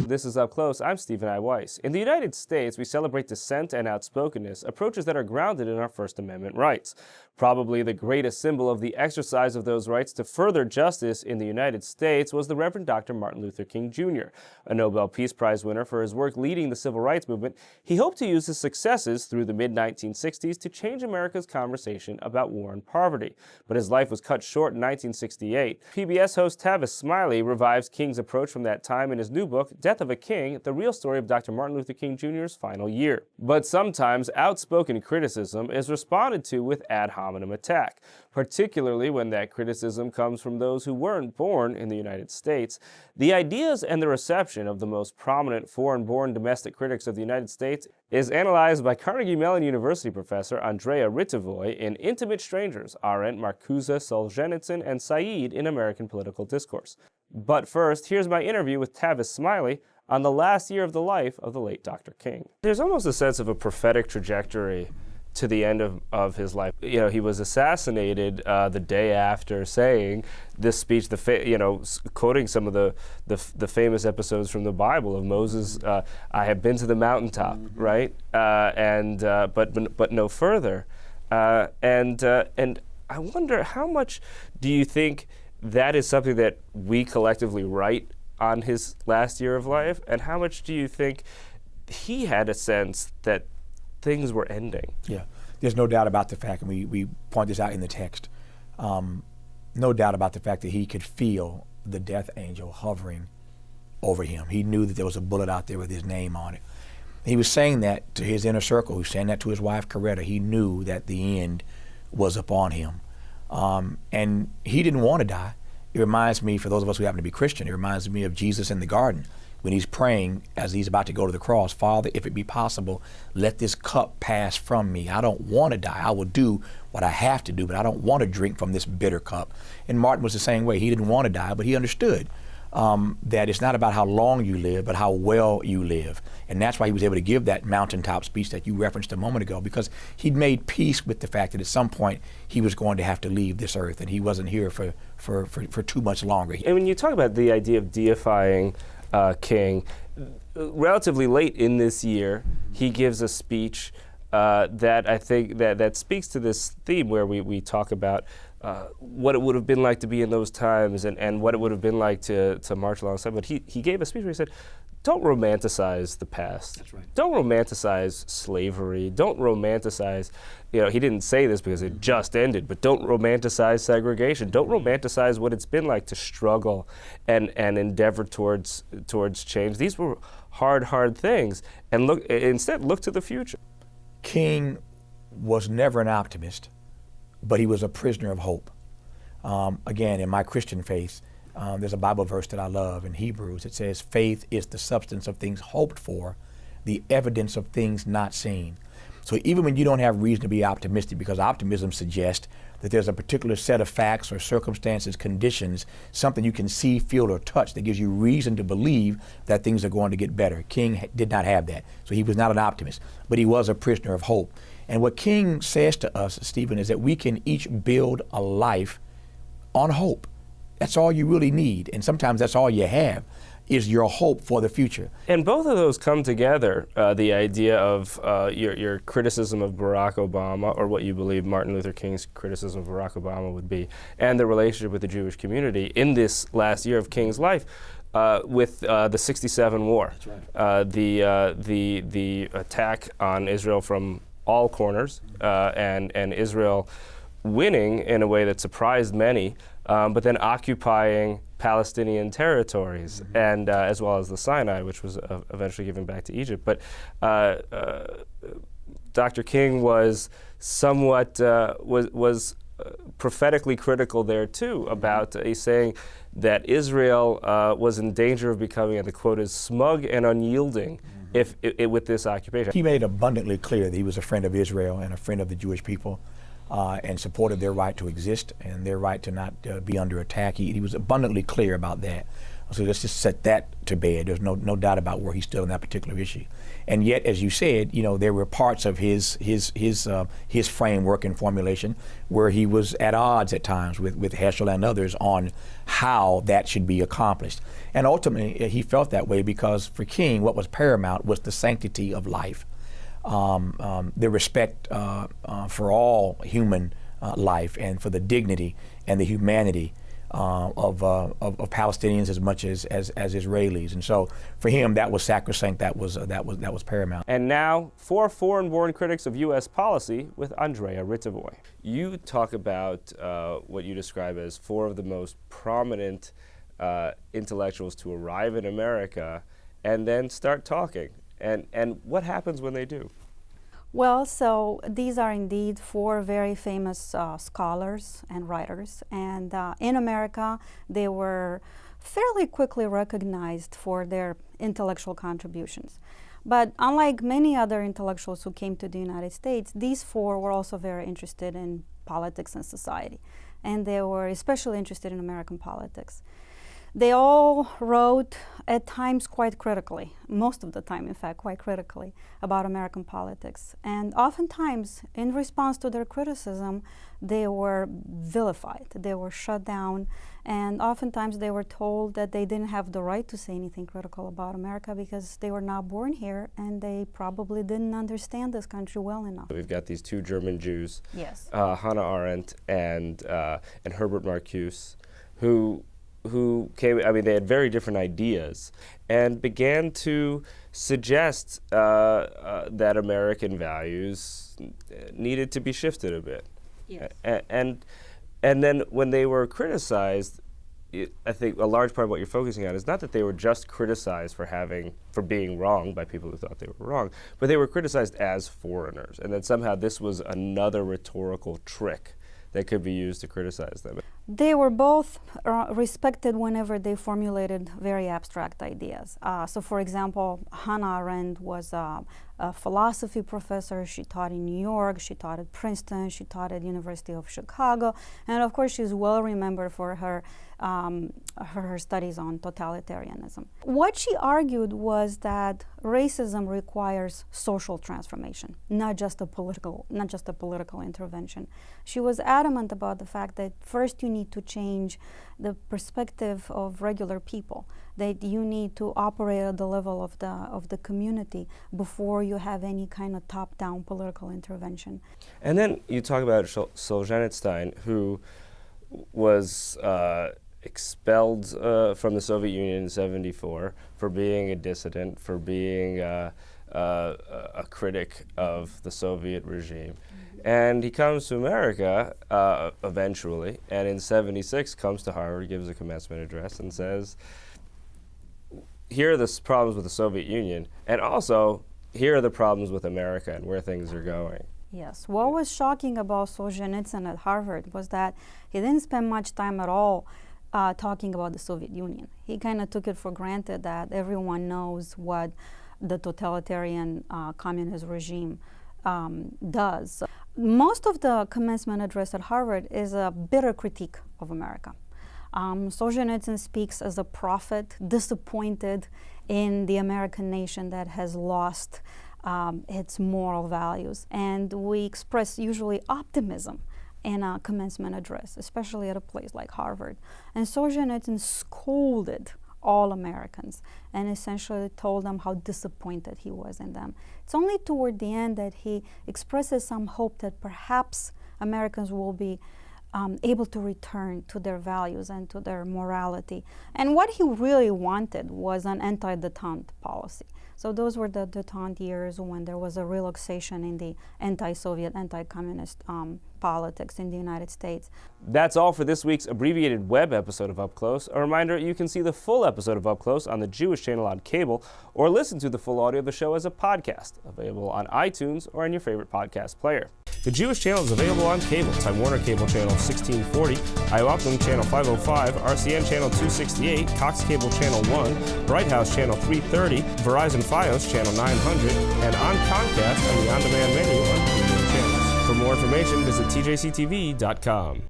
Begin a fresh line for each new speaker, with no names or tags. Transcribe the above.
This is Up Close. I'm Stephen I. Weiss. In the United States, we celebrate dissent and outspokenness, approaches that are grounded in our First Amendment rights. Probably the greatest symbol of the exercise of those rights to further justice in the United States was the Reverend Dr. Martin Luther King Jr. A Nobel Peace Prize winner for his work leading the civil rights movement, he hoped to use his successes through the mid-1960s to change America's conversation about war and poverty. But his life was cut short in 1968. PBS host Tavis Smiley revives King's approach from that time in his new book, Death of a King, the real story of Dr. Martin Luther King Jr.'s final year. But sometimes outspoken criticism is responded to with ad hominem attack, particularly when that criticism comes from those who weren't born in the United States. The ideas and the reception of the most prominent foreign-born domestic critics of the United States is analyzed by Carnegie Mellon University professor Andrea Ritavoy in Intimate Strangers, Arendt, Marcuse, Solzhenitsyn, and Said in American Political Discourse. But first, here's my interview with Tavis Smiley on the last year of the life of the late Dr. King. There's almost a sense of a prophetic trajectory to the end of his life. You know, he was assassinated the day after saying this speech, quoting some of the famous episodes from the Bible of Moses, I have been to the mountaintop, right? But no further. And I wonder, how much do you think that is something that we collectively write on his last year of life? And how much do you think he had a sense that things were ending?
Yeah, there's no doubt about the fact, and we point this out in the text, no doubt about the fact that he could feel the death angel hovering over him. He knew that there was a bullet out there with his name on it. He was saying that to his inner circle. He was saying that to his wife, Coretta. He knew that the end was upon him. And he didn't want to die. It reminds me, for those of us who happen to be Christian, it reminds me of Jesus in the garden when he's praying as he's about to go to the cross. Father, if it be possible, let this cup pass from me. I don't want to die. I will do what I have to do, but I don't want to drink from this bitter cup. And Martin was the same way. He didn't want to die, but he understood that it's not about how long you live, but how well you live. And that's why he was able to give that mountaintop speech that you referenced a moment ago, because he'd made peace with the fact that at some point he was going to have to leave this earth, and he wasn't here for too much longer.
And when you talk about the idea of deifying King, relatively late in this year, he gives a speech that I think that speaks to this theme where we talk about what it would have been like to be in those times and what it would have been like to march alongside. But he gave a speech where he said, don't romanticize the past.
That's right.
Don't romanticize slavery. Don't romanticize, he didn't say this because it just ended, but don't romanticize segregation. Don't romanticize what it's been like to struggle and endeavor towards change. These were hard things. And instead look to the future.
King was never an optimist, but he was a prisoner of hope. Again, in my Christian faith, there's a Bible verse that I love in Hebrews. It says, faith is the substance of things hoped for, the evidence of things not seen. So even when you don't have reason to be optimistic, because optimism suggests that there's a particular set of facts or circumstances, conditions, something you can see, feel, or touch that gives you reason to believe that things are going to get better. King did not have that. So he was not an optimist, but he was a prisoner of hope. And what King says to us, Stephen, is that we can each build a life on hope. That's all you really need. And sometimes that's all you have, is your hope for the future.
And both of those come together, the idea of your criticism of Barack Obama, or what you believe Martin Luther King's criticism of Barack Obama would be, and the relationship with the Jewish community in this last year of King's life. With the '67 war.
That's right.
The attack on Israel from all corners, and Israel winning in a way that surprised many, but then occupying Palestinian territories, and as well as the Sinai, which was eventually given back to Egypt. But Dr. King was somewhat prophetically critical there too about saying that Israel was in danger of becoming, and the quote is, smug and unyielding with this occupation.
He made abundantly clear that he was a friend of Israel and a friend of the Jewish people, and supported their right to exist and their right to not be under attack. He was abundantly clear about that. So let's just set that to bed. There's no doubt about where he stood on that particular issue. And yet, as you said, there were parts of his framework and formulation where he was at odds at times with Heschel and others on how that should be accomplished. And ultimately, he felt that way because for King, what was paramount was the sanctity of life, the respect for all human life, and for the dignity and the humanity of Palestinians as much as Israelis. And so for him, that was sacrosanct, that was paramount.
And now, 4 foreign-born critics of U.S. policy with Andrea Ritavoy. You talk about what you describe as 4 of the most prominent intellectuals to arrive in America and then start talking. And what happens when they do?
Well, so these are indeed 4 very famous scholars and writers, and in America they were fairly quickly recognized for their intellectual contributions. But unlike many other intellectuals who came to the United States, these 4 were also very interested in politics and society, and they were especially interested in American politics. They all wrote at times quite critically, most of the time in fact quite critically, about American politics. And oftentimes in response to their criticism, they were vilified, they were shut down, and oftentimes they were told that they didn't have the right to say anything critical about America because they were not born here and they probably didn't understand this country well enough.
We've got these 2 German Jews,
Yes.
Hannah Arendt and Herbert Marcuse, who came, I mean, they had very different ideas and began to suggest that American values needed to be shifted a bit.
Yes.
And then when they were criticized, I think a large part of what you're focusing on is not that they were just criticized for being wrong by people who thought they were wrong, but they were criticized as foreigners, and that somehow this was another rhetorical trick that could be used to criticize them.
They were both respected whenever they formulated very abstract ideas. So for example, Hannah Arendt was a philosophy professor. She taught in New York, she taught at Princeton, she taught at University of Chicago, and of course she's well remembered for her studies on totalitarianism. What she argued was that racism requires social transformation, not just a political intervention. She was adamant about the fact that first you need to change the perspective of regular people, that you need to operate at the level of the community before you have any kind of top-down political intervention.
And then you talk about Solzhenitsyn, who was expelled from the Soviet Union in '74 for being a dissident, for being a critic of the Soviet regime. And he comes to America eventually, and in '76 comes to Harvard, gives a commencement address, and says, here are the problems with the Soviet Union, and also here are the problems with America and where things are going.
Yes. What was shocking about Solzhenitsyn at Harvard was that he didn't spend much time at all talking about the Soviet Union. He kind of took it for granted that everyone knows what the totalitarian communist regime does. Most of the commencement address at Harvard is a bitter critique of America. Solzhenitsyn speaks as a prophet, disappointed in the American nation that has lost its moral values. And we express usually optimism in a commencement address, especially at a place like Harvard. And Solzhenitsyn scolded all Americans and essentially told them how disappointed he was in them. It's only toward the end that he expresses some hope that perhaps Americans will be able to return to their values and to their morality. And what he really wanted was an anti-détente policy. So those were the détente years when there was a relaxation in the anti-Soviet, anti-communist politics in the United States.
That's all for this week's abbreviated web episode of Up Close. A reminder, you can see the full episode of Up Close on the Jewish Channel on cable, or listen to the full audio of the show as a podcast, available on iTunes or on your favorite podcast player. The Jewish Channel is available on cable, Time Warner Cable Channel 1640, IOPTM Channel 505, RCN Channel 268, Cox Cable Channel 1, Bright House Channel 330, Verizon Fios Channel 900, and on Comcast on the on-demand menu on premium channels. For more information, visit tjctv.com.